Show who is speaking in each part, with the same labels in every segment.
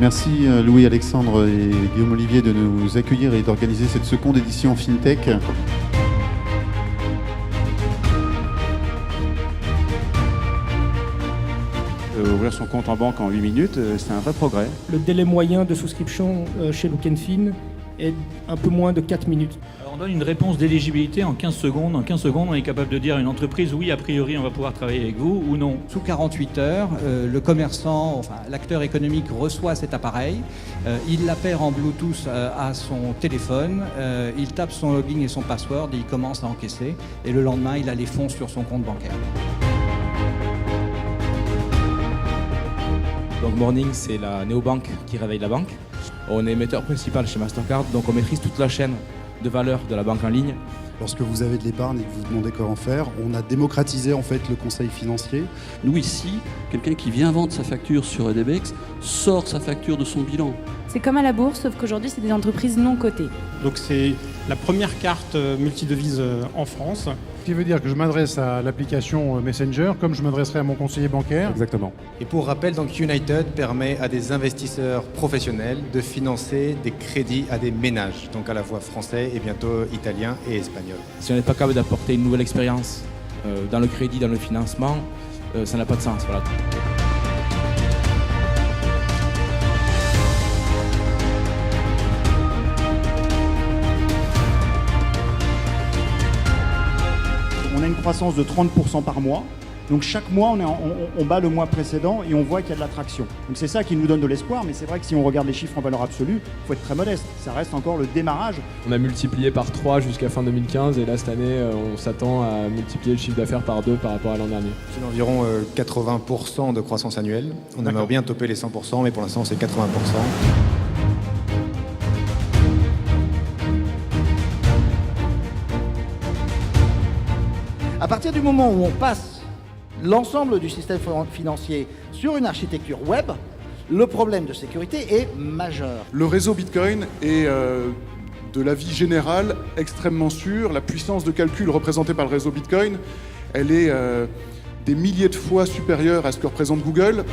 Speaker 1: Merci Louis-Alexandre et Guillaume Olivier de nous accueillir et d'organiser cette seconde édition FinTech. Ouvrir son compte en banque en 8 minutes, c'est un vrai progrès.
Speaker 2: Le délai moyen de souscription chez Look&Fin est un peu moins de 4 minutes.
Speaker 3: Alors on donne une réponse d'éligibilité en 15 secondes. En 15 secondes, on est capable de dire à une entreprise, oui, a priori, on va pouvoir travailler avec vous, ou non.
Speaker 4: Sous 48 heures, le commerçant, enfin l'acteur économique reçoit cet appareil, il l'appelle en Bluetooth à son téléphone, il tape son login et son password et il commence à encaisser. Et le lendemain, il a les fonds sur son compte bancaire.
Speaker 5: Donc Morning, c'est la néobanque qui réveille la banque. On est émetteur principal chez Mastercard, donc on maîtrise toute la chaîne de valeur de la banque en ligne.
Speaker 6: Lorsque vous avez de l'épargne et que vous vous demandez comment faire, on a démocratisé en fait le conseil financier.
Speaker 7: Nous ici, quelqu'un qui vient vendre sa facture sur EDBX sort sa facture de son bilan.
Speaker 8: C'est comme à la bourse, sauf qu'aujourd'hui, c'est des entreprises non cotées.
Speaker 9: Donc c'est la première carte multidevise en France.
Speaker 10: Ce qui veut dire que je m'adresse à l'application Messenger comme je m'adresserai à mon conseiller bancaire.
Speaker 11: Exactement.
Speaker 12: Et pour rappel, donc United permet à des investisseurs professionnels de financer des crédits à des ménages, donc à la fois français et bientôt italiens et espagnols.
Speaker 5: Si on n'est pas capable d'apporter une nouvelle expérience dans le crédit, dans le financement, ça n'a pas de sens. Voilà.
Speaker 13: On a une croissance de 30% par mois. Donc chaque mois, on bat le mois précédent et on voit qu'il y a de l'attraction. Donc c'est ça qui nous donne de l'espoir, mais c'est vrai que si on regarde les chiffres en valeur absolue, il faut être très modeste. Ça reste encore le démarrage.
Speaker 11: On a multiplié par 3 jusqu'à fin 2015 et là cette année, on s'attend à multiplier le chiffre d'affaires par 2 par rapport à l'an dernier.
Speaker 12: C'est d'environ 80% de croissance annuelle. On aimerait bien topper les 100%, mais pour l'instant c'est 80%.
Speaker 14: À partir du moment où on passe l'ensemble du système financier sur une architecture web, le problème de sécurité est majeur.
Speaker 15: Le réseau Bitcoin est de la vie générale extrêmement sûr. La puissance de calcul représentée par le réseau Bitcoin, elle est des milliers de fois supérieure à ce que représente Google.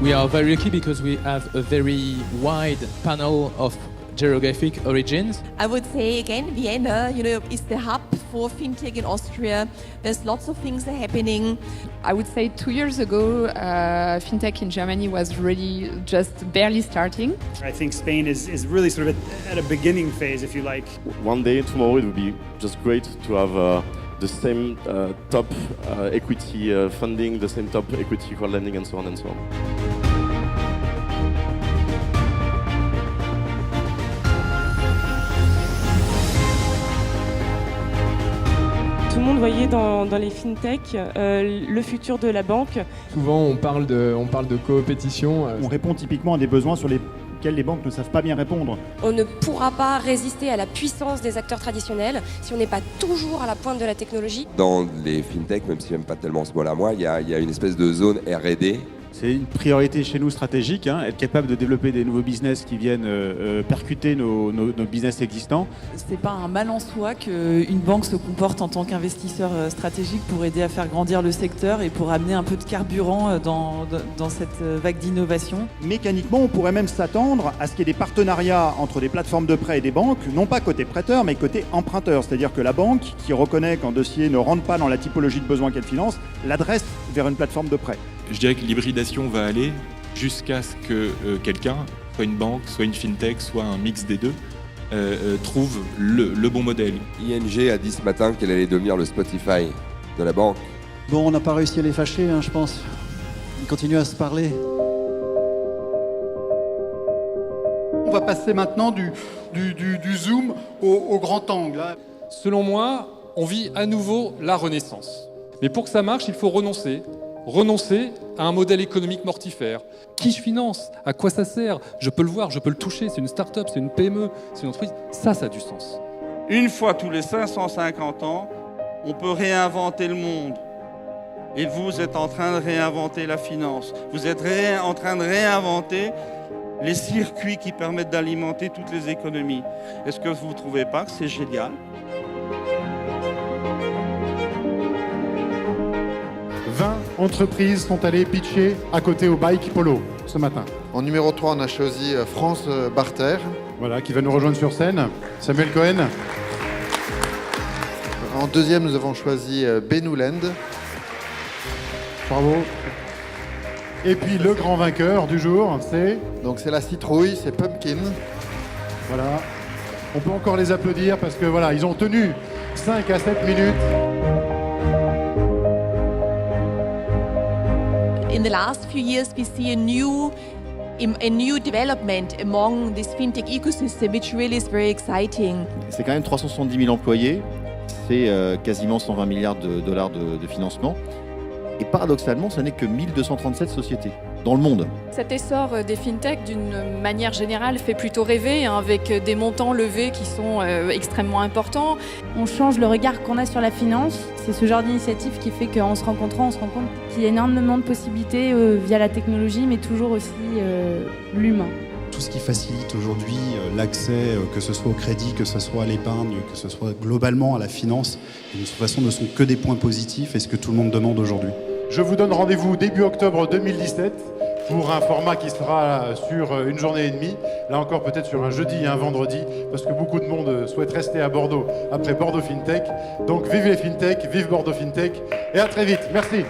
Speaker 16: We are very lucky because we have a very wide panel of geographic origins.
Speaker 17: I would say again, Vienna, is the hub for fintech in Austria. There's lots of things are happening.
Speaker 18: I would say 2 years ago, fintech in Germany was really just barely starting.
Speaker 9: I think Spain is really sort of at a beginning phase, if you like.
Speaker 19: One day, tomorrow, it would be just great to have the same top equity funding, the same top equity crowdlending, and so on and so on.
Speaker 20: Tout le monde voyait dans les fintech le futur de la banque.
Speaker 11: Souvent on parle de coopétition.
Speaker 13: On répond typiquement à des besoins sur lesquels les banques ne savent pas bien répondre.
Speaker 8: On ne pourra pas résister à la puissance des acteurs traditionnels si on n'est pas toujours à la pointe de la technologie.
Speaker 3: Dans les fintech, même si j'aime pas tellement ce mot-là, il y a une espèce de zone R&D.
Speaker 1: C'est une priorité chez nous stratégique, être capable de développer des nouveaux business qui viennent percuter nos business existants.
Speaker 7: C'est pas un mal en soi qu'une banque se comporte en tant qu'investisseur stratégique pour aider à faire grandir le secteur et pour amener un peu de carburant dans cette vague d'innovation.
Speaker 13: Mécaniquement, on pourrait même s'attendre à ce qu'il y ait des partenariats entre des plateformes de prêt et des banques, non pas côté prêteur, mais côté emprunteur. C'est-à-dire que la banque, qui reconnaît qu'un dossier ne rentre pas dans la typologie de besoin qu'elle finance, l'adresse vers une plateforme de prêt.
Speaker 5: Je dirais que l'hybridation va aller jusqu'à ce que quelqu'un, soit une banque, soit une fintech, soit un mix des deux, trouve le bon modèle.
Speaker 3: ING a dit ce matin qu'elle allait devenir le Spotify de la banque.
Speaker 15: Bon, on n'a pas réussi à les fâcher, je pense. Ils continuent à se parler.
Speaker 10: On va passer maintenant du zoom au grand angle.
Speaker 4: Selon moi, on vit à nouveau la renaissance. Mais pour que ça marche, il faut renoncer à un modèle économique mortifère. Qui je finance? À quoi ça sert? Je peux le voir, je peux le toucher, c'est une start-up, c'est une PME, c'est une entreprise. Ça a du sens.
Speaker 10: Une fois tous les 550 ans, on peut réinventer le monde. Et vous êtes en train de réinventer la finance. Vous êtes en train de réinventer les circuits qui permettent d'alimenter toutes les économies. Est-ce que vous ne trouvez pas que c'est génial ? 20
Speaker 15: entreprises sont allées pitcher à côté au Bike Polo ce matin?
Speaker 21: En numéro 3, on a choisi France Barter.
Speaker 15: Voilà, qui va nous rejoindre sur scène. Samuel Cohen.
Speaker 21: En deuxième, nous avons choisi Benouland.
Speaker 15: Bravo. Et puis le grand vainqueur du jour, c'est...
Speaker 21: Donc c'est la citrouille, c'est Pumpkin.
Speaker 15: Voilà. On peut encore les applaudir parce que voilà, ils ont tenu 5 à 7 minutes.
Speaker 17: In the last few years, we see a new development among this fintech ecosystem, which really is very exciting.
Speaker 22: C'est quand même 370 000 employés, c'est quasiment 120 milliards de dollars de financement. Et paradoxalement, ce n'est que 1237 sociétés dans le monde.
Speaker 18: Cet essor des fintechs, d'une manière générale, fait plutôt rêver, hein, avec des montants levés qui sont extrêmement importants.
Speaker 23: On change le regard qu'on a sur la finance. C'est ce genre d'initiative qui fait qu'en se rencontrant, on se rend compte qu'il y a énormément de possibilités via la technologie, mais toujours aussi l'humain.
Speaker 6: Tout ce qui facilite aujourd'hui l'accès, que ce soit au crédit, que ce soit à l'épargne, que ce soit globalement à la finance, de toute façon ne sont que des points positifs et ce que tout le monde demande aujourd'hui.
Speaker 15: Je vous donne rendez-vous début octobre 2017 pour un format qui sera sur une journée et demie. Là encore peut-être sur un jeudi et un vendredi parce que beaucoup de monde souhaite rester à Bordeaux après Bordeaux FinTech. Donc vive les FinTech, vive Bordeaux FinTech et à très vite. Merci.